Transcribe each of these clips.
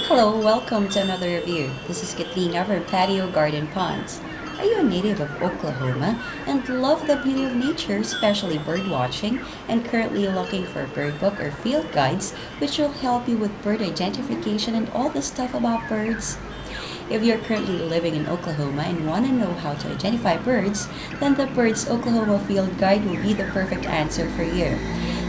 Hello, welcome to another review. This is Katrina from Patio Garden Ponds. Are you a native of Oklahoma and love the beauty of nature, especially bird watching, and currently looking for a bird book or field guides which will help you with bird identification and all the stuff about birds? If you're currently living in Oklahoma and want to know how to identify birds, then the Birds Oklahoma Field Guide will be the perfect answer for you.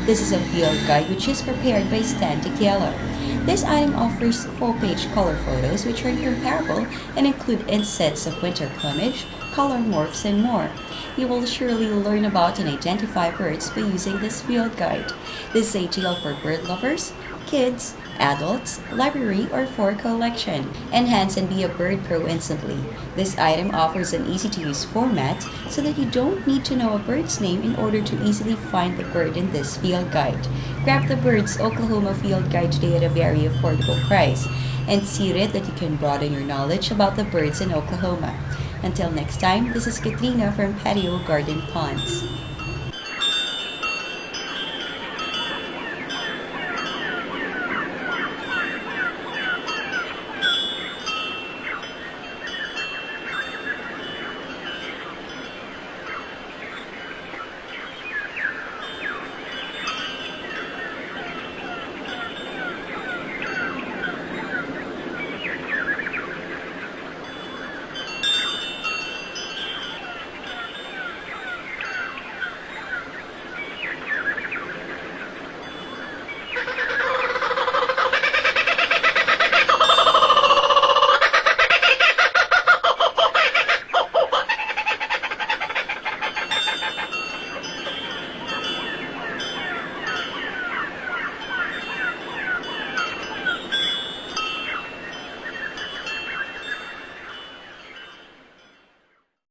This is a field guide which is prepared by Stan Tequielo. This item offers full-page color photos which are comparable and include insets of winter plumage, color morphs, and more. You will surely learn about and identify birds by using this field guide. This is ideal for bird lovers, kids, adults, library, or for collection. Enhance and be a bird pro instantly. This item offers an easy-to-use format so that you don't need to know a bird's name in order to easily find the bird in this field guide. Grab the Birds Oklahoma Field Guide today at a very affordable price and see it that you can broaden your knowledge about the birds in Oklahoma. Until next time, this is Katrina from Patio Garden Ponds.